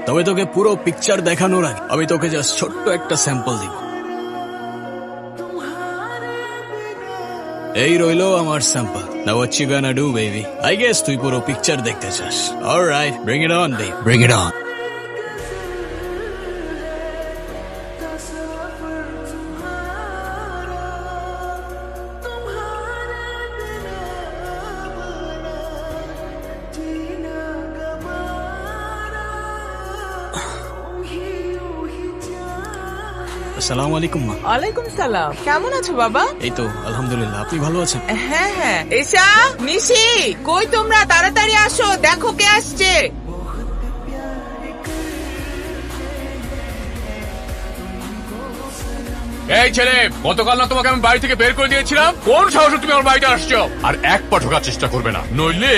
তবে তোকে পুরো পিকচার দেখানোর আগে আমি তোকে জাস্ট ছোট্ট একটা স্যাম্পল দিব। এই রইলো আমার sample. Now what you gonna do baby? I guess তুই পুরো পিকচার দেখতে চাস। Alright, bring it on baby, bring it on. আসসালামু আলাইকুম মা। ওয়ালাইকুম সালাম। কেমন আছো বাবা? এই তো আলহামদুলিল্লাহ, আপনি ভালো আছেন? হ্যাঁ হ্যাঁ। এসা, নিশি, কই তোমরা? তাড়াতাড়ি আসো, দেখো কে আসছে। এই ছেলে, গতকাল না তোমাকে আমি বাড়ি থেকে বের করে দিয়েছিলাম? কোন সাহসে তুমি আমার বাড়িতে আসছো? আর এক পা ঢোকার চেষ্টা করবে না, নইলে।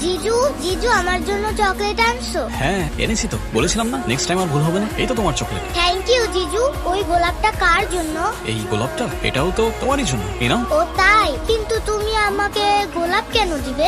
জিজু জিজু আমার জন্য চকলেট আনছো? হ্যাঁ এনেছি তো, বলেছিলাম না নেক্সট টাইম আর ভুল হবে না। এই তো তোমার চকলেট। থ্যাংক ইউ জিজু। ওই গোলাপটা কার জন্য? এই গোলাপটা এটাও তো তোমারই জন্য, এই নাও। ও তাই? কিন্তু তুমি আমাকে গোলাপ কেন দিবে?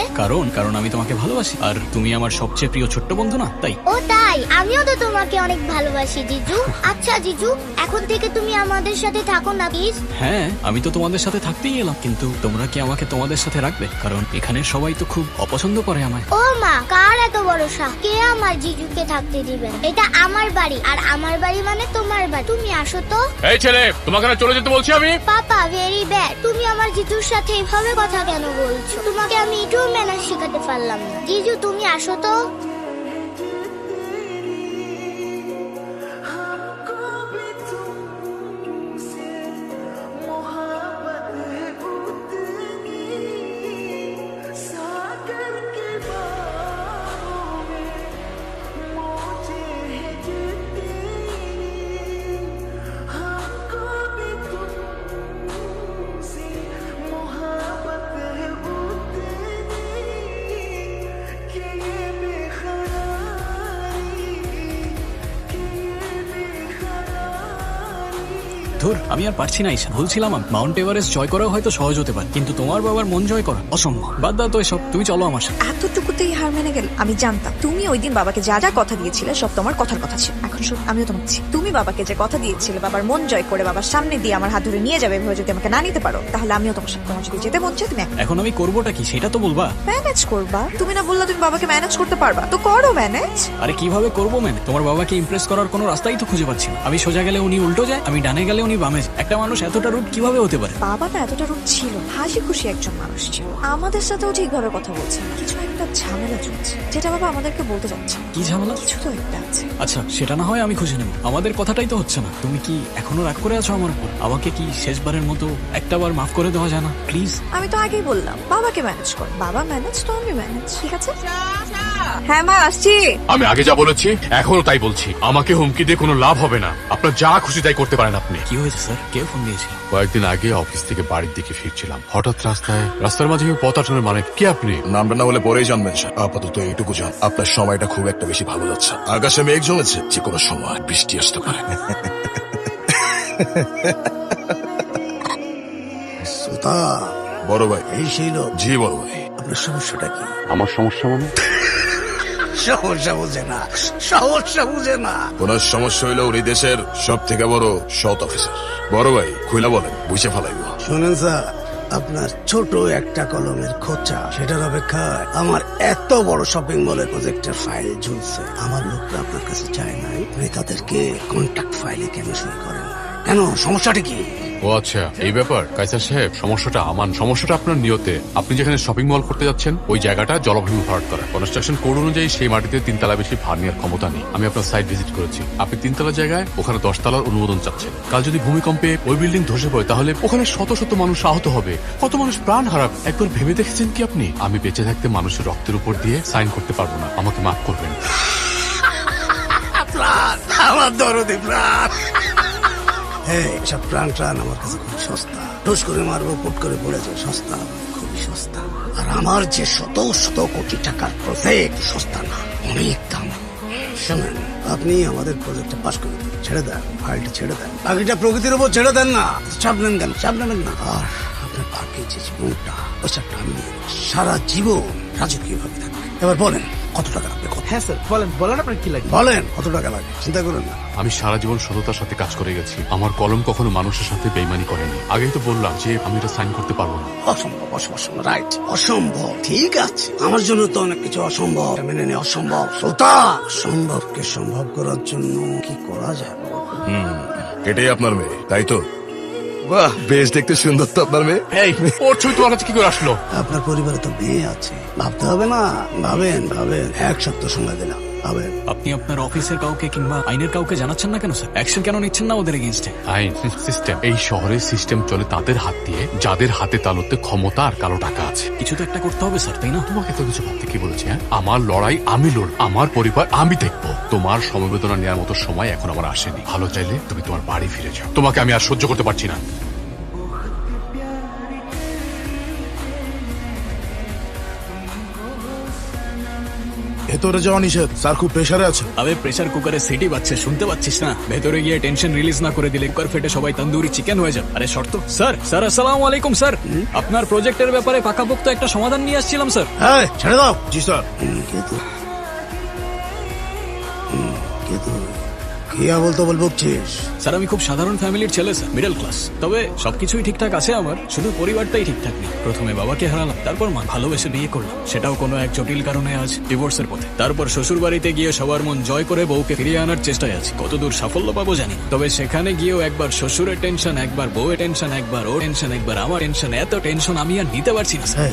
কারণ আমি তোমাকে ভালোবাসি, আর তুমি আমার সবচেয়ে প্রিয় ছোট্ট বন্ধু না, তাই। ও তাই? আমিও তো তোমাকে অনেক ভালোবাসি জিজু। আচ্ছা জিজু, এখন থেকে তুমি আমাদের সাথে থাকো না প্লিজ? হ্যাঁ, আমি তো তোমাদের সাথে থাকতেই এলাম, কিন্তু তোমরা কি আমাকে তোমাদের সাথে রাখবে? কারণ এখানে সবাই তো খুব অপছন্দ করে আমায়। ও মা, কার এত বড় সাহস? কে আমার জিজুকে থাকতে দিবে? এটা আমার বাড়ি, আর আমার বাড়ি মানে তোমার বাড়ি। তুমি আসো তো। এই ছেলে, তোমাকে না চলে যেতে বলছি আমি। পাপা ভেরি ব্যাড। তুমি আমার জিজুর সাথে এভাবে কথা কেন বলছো? তোমাকে আমি একটু ম্যানার্স শেখাতে পারলাম না। জিজু তুমি আসো তো। ধুর, আমি আর পারছি না ঈশা। ভুলছিলাম আমি। মাউন্ট এভারেস্ট জয় করাও হয়তো সহজ হতে পারে, কিন্তু তোমার বাবার মন জয় করা অসম্ভব। বাদ দাও তো এসব, তুমি চলো আমার সাথে। এতটুকুতেই হার মেনে গেল? আমি জানতাম তুমি ওই দিন বাবাকে যা যা কথা দিয়েছিলে সব তোমার কথার কথা ছিল। এখন শোন, আমিও তোমাকে বলছি, তুমি বাবাকে যে কথা দিয়েছিলে বাবার মন জয় করে বাবার সামনে দিয়ে আমার হাত ধরে নিয়ে যাবে, এভাবে যদি আমাকে না নিতে পারো তাহলে আমিও তোমার সাথে। তোমার যদি যেতে মন চায় তুমি এখন আমি করবোটা কি সেটা তো বলবা। ম্যানেজ করবা। তুমি না বললা তুমি বাবাকে ম্যানেজ করতে পারবা, তো করো ম্যানেজ। আরে কিভাবে করবো মানে? তোমার বাবাকে ইমপ্রেস করার কোনো রাস্তাই তো খুঁজে পাচ্ছি না। আমি সোজা গেলে উনি উল্টো যায়, আমি ডানে গেলে উনি বামে যায়। একটা মানুষ এতটা রুট কিভাবে হতে পারে? বাবা না এতটা রুট ছিল, হাসি খুশি একজন মানুষ ছিল। আমাদের সাথেও ঠিকভাবে কথা বলছে না। কিছু একটা ঝামেলা চলছে, যেটা বাবা আমাদেরকে বলতে চাচ্ছে না। কি ঝামেলা? কিছু তো একটা আছে। আচ্ছা সেটা না হয় আমি খুঁজে নেব, আমাদের কথাটাই তো হচ্ছে না। তুমি কি এখনো রাগ করে আছো আমার উপর? আমাকে কি শেষবারের মতো একটা বার মাফ করে দেওয়া যায় না প্লিজ? আমি তো আগেই বললাম বাবাকে ম্যানেজ কর। বাবা ম্যানেজ তো আমি ম্যানেজ, ঠিক আছে? হ্যাঁ মা, আসছি। আমি আগে যা বলেছি এখনো তাই বলছি, আমাকে হুমকি দিয়ে কোনো লাভ হবে না। আপনার যা খুশি তাই করতে পারেন আপনি। কি হয়েছে স্যার? কে ফোন দিয়েছিল? কয়েকদিন আগে অফিস থেকে বাড়ির দিকে ফিরছিলাম, হঠাৎ রাস্তার মাঝে পথ আটনের। মানে কি আপনি? নামটা না হলে পরেই জানবেন স্যার। আপাতত এইটুকু জান, আপনার সময়টা খুব একটা বেশি ভালো যাচ্ছে। আকাশে মেঘ জমেছে, যে কোনো সময় বৃষ্টি আসতে পারে। বড় ভাই, এই সেই লোক? জি বড় ভাই। আপনার সমস্যাটা কি? আমার সমস্যা মানে? সমস্যা বুঝে না, সমস্যা বুঝে না। ওনার সমস্যা হইলো উনি দেশের সব থেকে বড় সৎ অফিসার। বড় ভাই খুইলা বলেন, বুঝে ফেলাইব। শোনেন স্যার, আপনার ছোট একটা কলমের খোঁচা, সেটার অপেক্ষায় আমার এত বড় শপিং মলের প্রজেক্টের ফাইল ঝুলছে। আমার লোকরা আপনার কাছে চায় নাই, আপনি তাদেরকে কন্ট্যাক্ট ফাইলে কেন সই করেন না? কেন, সমস্যাটা কি? ও আচ্ছা, এই ব্যাপার। কাইসার সাহেব, সমস্যাটা আমার, সমস্যাটা আপনার নিয়তে। আপনি যেখানে শপিং মল করতে যাচ্ছেন ওই জায়গাটা জলভূমি ভরাট করা। কনস্ট্রাকশন কোড অনুযায়ী সেই মাটিতে 3 তলা বেশি ভার নেওয়ার ক্ষমতা নেই। আমি আপনার সাইট ভিজিট করেছি, আপনি 3 তলার জায়গায় ওখানে 10 তলার অনুমোদন চাচ্ছেন। কাল যদি ভূমিকম্পে ওই বিল্ডিং ধসে পড়ে তাহলে ওখানে শত শত মানুষ আহত হবে, কত মানুষ প্রাণ হারাবে। একবার ভেবে দেখেছেন কি আপনি? আমি বেঁচে থাকতে মানুষের রক্তের উপর দিয়ে সাইন করতে পারবো না, আমাকে মাফ করবেন। আমার দরদে প্রাণ। সব প্রাণ টান আমার কাছে খুব সস্তা। ঠুস করে মারবো, পুট করে পড়ে যায়, সস্তা, খুবই সস্তা। আর আমার যে শত শত কোটি টাকার প্রজেক্ট সস্তা না, অনেক দাম। শোনেন, আপনি আমাদের প্রজেক্টটা পাস করে দেন, ছেড়ে দেন, ফাইলটা ছেড়ে দেন। বাকিটা প্রকৃতির উপর ছেড়ে দেন না। চাপ নেন কেন? চাপ নেবেন না। আর আপনার বাকি যে জীবনটা, ওই চাপটা আমি নিয়ে সারা জীবন রাজকীয় ভাবে থাকবেন। এবার বলেন কত টাকা লাগবে? হ্যাঁ স্যার, বলেন বলেন আপনার কি লাগে। বলেন কত টাকা লাগে, চিন্তা করেন না। আমি সারা জীবন সততার সাথে কাজ করে গেছি। আমার কলম কখনো মানুষের সাথে বেইমানি করেনি। আগেই তো বললাম যে আমি এটা সাইন করতে পারবো না। অসম্ভব অসম্ভব, রাইট, অসম্ভব। ঠিক আছে, আমার জন্য তো অনেক কিছু অসম্ভব, মেনে নেওয়া অসম্ভব। সুলতান, সম্ভবকে সম্ভব করার জন্য কি করা যায় বলো? এটাই আপনার মেয়ে, তাই তো? বাহ, বেশ দেখতে সুন্দর তো আপনার মেয়ে। এই ওর ছবি তোমার কাছে কি করে আসলো? আপনার পরিবারে তো মেয়ে আছে, ভাবতে হবে না? ভাবেন ভাবেন, এক সপ্তাহ সময় দিলাম, ভাবেন। আপনি আপনার অফিসের কাউকে কিংবা আইনের কাউকে জানাচ্ছেন না কেন স্যার? অ্যাকশন কেন নিচ্ছেন না ওদের এগেইনস্টে? আইন, সিস্টেম। এই শহরে সিস্টেম চলে তাদের হাত দিয়ে যাদের হাতে তালুতে ক্ষমতা আর কালো টাকা আছে। কিছু তো একটা করতে হবে স্যার, তাই না? তোমাকে তো কিছু ভাবতে কি বলেছি? হ্যাঁ, আমার লড়াই আমি লড়ব, আমার পরিবার আমি দেখবো। তোমার সমবেদনা নেওয়ার মতো সময় এখন আমার আসেনি। ভালো চাইলে তুমি তোমার বাড়ি ফিরে যাও। তোমাকে আমি আর সহ্য করতে পারছি না। ভেতরে যাওয়া নিষেধ, স্যার খুব প্রেসারে আছে। আবে প্রেসার কুকারে সিটি বাজছে, শুনতে পাচ্ছিস না? ভেতরে গিয়ে টেনশন রিলিজ না করে দিলে কুকার ফেটে সবাই তন্দুরি চিকেন হয়ে যাবে। আরে শর্ত স্যার, স্যার আসসালামু আলাইকুম স্যার। আপনার প্রজেক্টের ব্যাপারে পাকাপোক্ত একটা সমাধান নিয়ে আসছিলাম স্যার। হ্যাঁ, ছেড়ে দাও। জি স্যার। কিন্তু কি বলতো বলছিস? স্যার আমি খুব সাধারণ ফ্যামিলির ছেলে স্যার, মিডল ক্লাস। তবে সবকিছুই ঠিকঠাক আছে আমার, শুধু পরিবারটাই ঠিকঠাক নেই। প্রথমে বাবাকে হারালাম, তারপর মা, ভালোবেসে বিয়ে করলাম, সেটাও কোনো এক জটিল কারণে আজ ডিভোর্সের পথে। তারপর শ্বশুর বাড়িতে গিয়ে সবার মন জয় করে বউকে ফিরিয়ে আনার চেষ্টায় আছি। কতদূর সাফল্য পাবো জানি না। তবে সেখানে গিয়েও একবার শ্বশুরের টেনশন, একবার বউয়ের টেনশন, একবার ও টেনশন, একবার আমার টেনশন। এত টেনশন আমি আর নিতে পারছি না স্যার।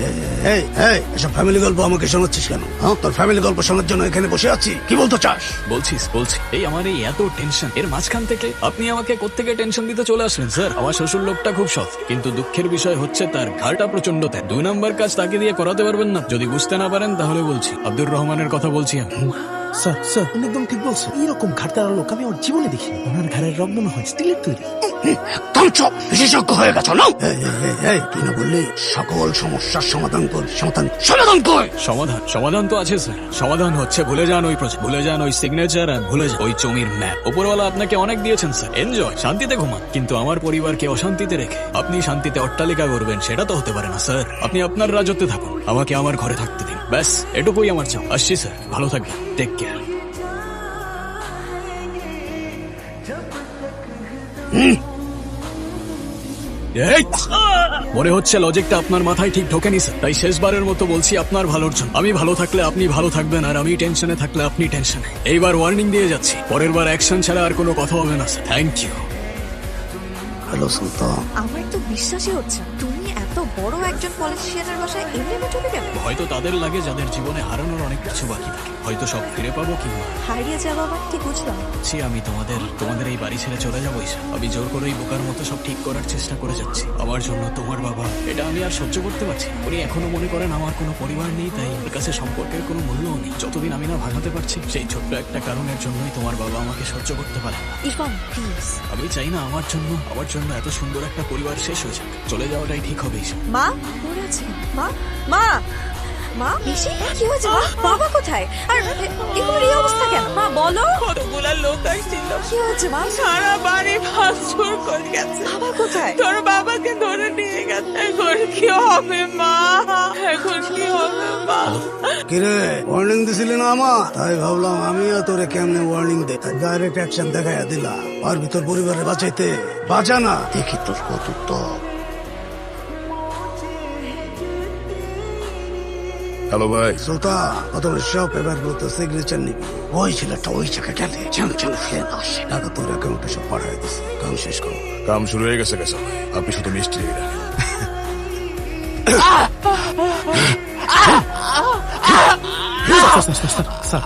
এই, এই, এসব ফ্যামিলি গল্প আমাকে শোনাচ্ছিস কেন? হ্যাঁ, তোর ফ্যামিলি গল্প শোনার জন্য এখানে বসে আছি। কি বলতে চাস? বলছি এই আমার এই এত টেনশন, এর মাঝখান থেকে আপনি আমাকে কোত্থেকে টেনশন দিতে চলে আসলেন স্যার? আমার শ্বশুর লোকটা খুব সৎ, কিন্তু দুঃখের বিষয় হচ্ছে তার ঘাড়টা প্রচন্ড তেজ। 2 নাম্বার কাজ তাকে দিয়ে করাতে পারবেন না। যদি বুঝতে না পারেন তাহলে বলছি, আব্দুর রহমানের কথা বলছি আমি। স্যার স্যার, উনি একদম ঠিক বলছে। এইরকম ঘাটতারা লোক আমি ওর জীবনে দেখিনি। ওনার ঘাড়ের রগ মনে হয় স্টিলের তৈরি। একদম চুপ, বিশেষজ্ঞ হয়ে গেছো না? তুই না বললি সকল সমস্যার সমাধান কর, সমাধান কর। সমাধান তো আছে স্যার। সমাধান হচ্ছে ভুলে যান ওই প্রজেক্ট, ভুলে যান ওই সিগনেচার, আর ভুলে যান ওই জমির ম্যাপ। উপরওয়ালা আপনাকে অনেক দিয়েছেন স্যার, এনজয়, শান্তিতে ঘুমান। কিন্তু আমার পরিবারকে অশান্তিতে রেখে আপনি শান্তিতে অট্টালিকা করবেন, সেটা তো হতে পারে না স্যার। আপনি আপনার রাজত্বে থাকুন, আমাকে আমার ঘরে থাকতে দিন, ব্যাস এটুকুই আমার চাও। আসছি স্যার, ভালো থাকবেন, টেক কেয়ার। মনে হচ্ছে লজিকটা আপনার মাথায় ঠিক ঢোকেনি স্যার, তাই শেষবারের মতো বলছি আপনার ভালোর জন্য। আমি ভালো থাকলে আপনি ভালো থাকবেন, আর আমি টেনশনে থাকলে আপনি টেনশনে। এইবার ওয়ার্নিং দিয়ে যাচ্ছি, পরের বার অ্যাকশন ছাড়া আর কোনো কথা হবে না sir. Thank you. Hello Sultan, আমার তো বিশ্বাসই হচ্ছে না, তুমি এত বড় একজন পলিটিশিয়ানের বাসায় এমনি চলে গেলে। হয়তো তাদের লাগে যাদের জীবনে হারানোর অনেক কিছু বাকি থাকে, হয়তো সব ফিরে পাবো, কিংবা হারিয়ে যাওয়া আবার ঠিক বুঝলাম। আমি তোমাদের এই বাড়ি ছেড়ে চলে যাবো। আমি জোর করেই বোকার মতো সব ঠিক করার চেষ্টা করে যাচ্ছি আমার জন্য। তোমার বাবা, এটা আমি আর সহ্য করতে পারছি। উনি এখনো মনে করেন আমার কোনো পরিবার নেই, তাই ওর কাছে সম্পর্কের কোনো মূল্যও নেই। যতদিন আমি না ভাঙাতে পারছি, সেই ছোট্ট একটা কারণের জন্যই তোমার বাবা আমাকে সহ্য করতে পারে না। ইরফান প্লিজ। আমি চাই না আমার জন্য এত সুন্দর একটা পরিবার শেষ হয়ে যাক। চলে যাওয়াটাই ঠিক হবে। মা পড়ে আছে। মা মা মা, বেশি কি হয়েছে? মা, বাবা কোথায়? আর এগুলোর এই অবস্থা কেন? মা বলো। কতগুলা লোক আসছিল, কি হয়েছে মা? সারা বাড়ি ভাঙচুর করে গেছে। বাবা কোথায়? তোর বাবাকে ধরে নিয়ে গেছে। এখন কি হবে মা? এখন কি হবে মা? কিরে ওয়ার্নিং দিছিলি না আমার? তাই ভাবলাম আমিও তোরে কেমনে ওয়ার্নিং দে, ডাইরেক্ট অ্যাকশন দেখাইয়া দিলা। আর ভিতর পরিবারে বাঁচাইতে বাঁচা না, দেখি তোর কত তো। হ্যালো ভাই। সুলতান, প্রথমে সব পেপার গুলোতে সিগনেচার নিবি। ওই ছেলেটা ওই জায়গায় গেলে চ্যাং খেয়ে আসে, টাকা তোর অ্যাকাউন্টে সব পাঠাই দিচ্ছে। কাম শেষ করো। কাম শুরু হয়ে গেছে গেছে, আপনি শুধু মিষ্টি রাখেন। স্যার,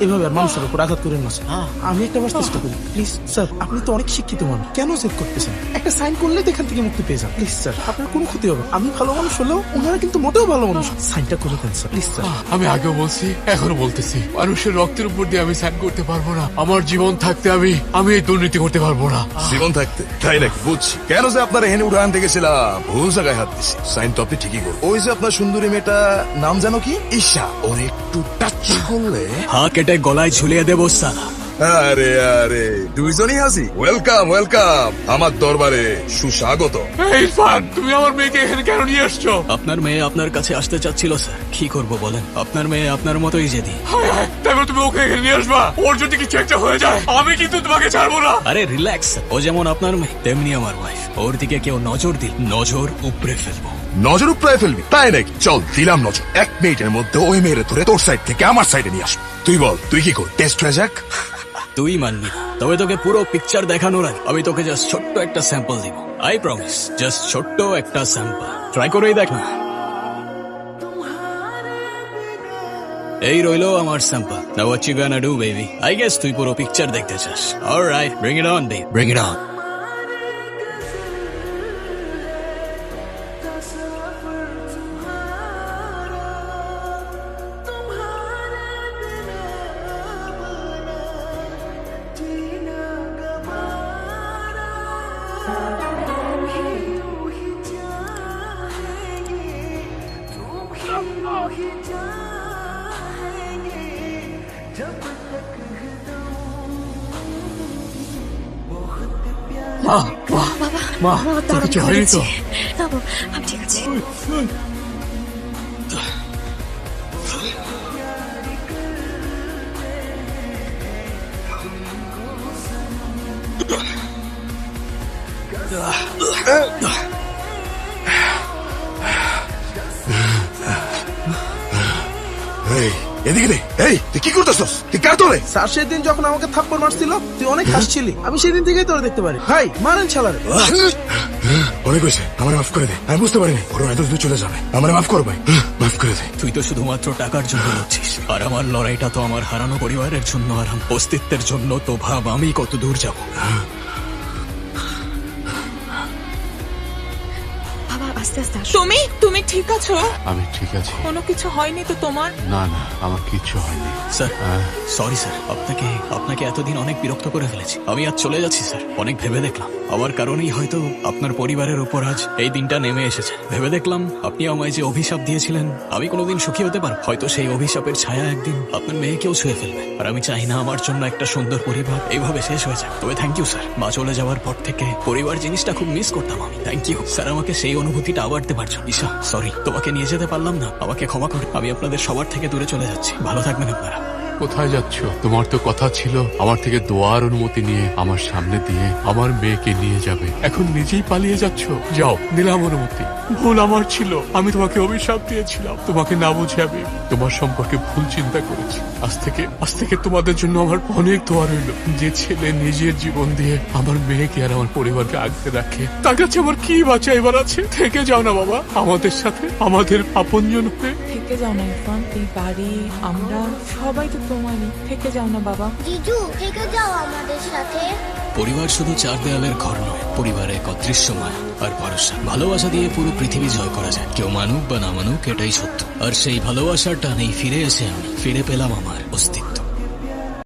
এভাবে আর মানুষের উপর আঘাত করেন না স্যার। আমি একটা বার চেষ্টা করি প্লিজ স্যার। আপনি তো অনেক শিক্ষিত মানুষ, কেন চেক করতেছেন? একটা সাইন করলে এখান থেকে মুক্তি পেয়ে যান প্লিজ স্যার। আপনার কোনো ক্ষতি হবে। আমি ভালো মানুষ হলেও ওনারা কিন্তু মোটেও ভালো মানুষ। সাইনটা করে দেন স্যার প্লিজ স্যার। আমি আগেও বলছি, এখনো বলতেছি, মানুষের রক্তের উপর দিয়ে আমি সাইন করতে পারবো না। আমার জীবন থাকতে আমি এই দুর্নীতি করতে পারবো না। জীবন থাকতে তাই নাকি? বুঝছি কেন যে আপনার এখানে উড়ান দেখেছিলাম, ভুল জায়গায় হাত দিছি। সাইন তো আপনি ঠিকই করুন। ওই যে আপনার সুন্দরী মেয়েটা, নাম জানো কি? ঈশা, ওর একটু টাচ করলে হাত কেটে গলায় ঝুলিয়ে দেবো সালা। আরে আরে দুইজনই হাসি। ওয়েলকাম ওয়েলকাম আমার দরবারে সুস্বাগত। ইরফান, তুমি আমার মেয়েকে এখানে কেন নিয়ে আসছো? আপনার মেয়ে আপনার কাছে আসতে চাচ্ছিল স্যার, কি করব বলেন? আপনার মেয়ে আপনার মতোই জেদি। হায় হায়, তারপর তুমি ওকে এখানে নিয়ে আসবা? ওর যদি কিছু একটা হয়ে যায় আমি কিন্তু তোমাকে ছাড়বো না। আরে রিল্যাক্স, ও যেমন আপনার মেয়ে তেমনি আমার ওয়াইফ। ওর দিকে কেউ নজর দিল নজর উপড়ে ফেলবো। নজর উপড়ায় ফেলবি তাই নাকি? চল দিলাম নজর। 1 মিনিটের মধ্যে ওই মেয়েরে ধরে তোর সাইড থেকে আমার সাইডে নিয়ে আসবো। তুই বল, তুই কি কর? টেস্ট হয়ে যাক। তুই মানবি না, তবে তোকে পুরো পিকচার দেখানোর আগে আমি তোকে জাস্ট ছোট্ট একটা স্যাম্পল দিব। আই প্রমিস, জাস্ট ছোট্ট একটা স্যাম্পল ট্রাই করেই দেখ না। এই রইলো আমার sample. Now what you gonna do baby? I guess তুই পুরো পিকচার দেখতে চাস। Alright, bring it on baby, bring it on. কিছু হয়নি তো? আমি ঠিক আছে। এই, এদিকে রে। এই তুই কি করতেছস? তুই কার তোরে? স্যার সেদিন যখন আমাকে থাপ্পড় মারছিল তুই অনেক হাসছিলি, আমি সেদিন থেকেই তোরে দেখতে পারি। ভাই মারেন ছালারে। অনেক হয়েছে, আমার মাফ করে দে। আমি বুঝতে পারিনি ওর এত দূর চলে যাবে। আমার মাফ কর ভাই, মাফ করে দে। তুই তো শুধুমাত্র টাকার জন্য লড়ছিস, আর আমার লড়াইটা তো আমার হারানো পরিবারের জন্য আর আমার অস্তিত্বের জন্য। তো ভাব আমি কত দূর যাব। বাবা আস্তে আস্তে আসো। তুমি ঠিক আছো? আমি ঠিক আছি। কোনো কিছু হয়নি তো তোমার? না না, আমার কিচ্ছু হয়নি। স্যার সরি স্যার, আপনাকে এতদিন অনেক বিরক্ত করে ফেলেছি। আমি আজ চলে যাচ্ছি স্যার। অনেক ভেবে দেখলাম আমার কারণেই হয়তো আপনার পরিবারের উপর আজ এই দিনটা নেমে এসেছে। ভেবে দেখলাম আপনি আমায় যে অভিশাপ দিয়েছিলেন আমি কোনোদিন সুখী হতে পারবো। হয়তো সেই অভিশাপের ছায়া একদিন আপনার মেয়েকেও ছুঁয়ে ফেলবে। আর আমি চাই না আমার জন্য একটা সুন্দর পরিবার এইভাবে শেষ হয়ে যায়। তবে থ্যাংক ইউ স্যার, মা চলে যাওয়ার পর থেকে পরিবার জিনিসটা খুব মিস করতাম আমি। থ্যাংক ইউ স্যার, আমাকে সেই অনুভূতিটা আবার দেবার জন্য। ঈশা সরি, তোমাকে নিয়ে যেতে পারলাম না, আমাকে ক্ষমা করে। আমি আপনাদের সবার থেকে দূরে চলে যাচ্ছি। ভালো থাকবেন আপনারা। কোথায় যাচ্ছ? তোমার তো কথা ছিল আমার থেকে দোয়ার অনুমতি নিয়ে আমার সামনে দিয়ে আমার মেয়েকে নিয়ে যাবে। এখন নিজেই পালিয়ে যাচ্ছ। যাও, নিলাম অনুমতি। ভুল আমার ছিল, আমি তোমাকে অভিশাপ দিয়েছিলাম। তোমাকে না বুঝে আমি তোমার সম্পর্কে ভুল চিন্তা করেছি। আজ থেকে তোমাদের জন্য আমার অনেক দোয়া রইল। যে ছেলে নিজের জীবন দিয়ে আমার মেয়েকে আর আমার পরিবারকে আগলে রাখে, তার কাছে আমার কি বাঁচাইবার আছে? থেকে যাও না বাবা আমাদের সাথে, আমাদের আপনজন হয়ে। থেকে যাও না ইরফান, এই বাড়ি আমরা সবাই তো তোমারই। থেকে যাও না বাবা। জিজু থেকে যাও আমাদের সাথে। পরিবার শুধু 4 দেয়ালের ঘর নয়, পরিবারে এক অদৃশ্য মায়া আর ভরসা। ভালোবাসা দিয়ে পুরো পৃথিবী জয় করা যায়। কেউ মানুক বা না মানুক, এটাই সত্য। আর সেই ভালোবাসার টানেই ফিরে এসে আমি ফিরে পেলাম আমার অস্তিত্ব।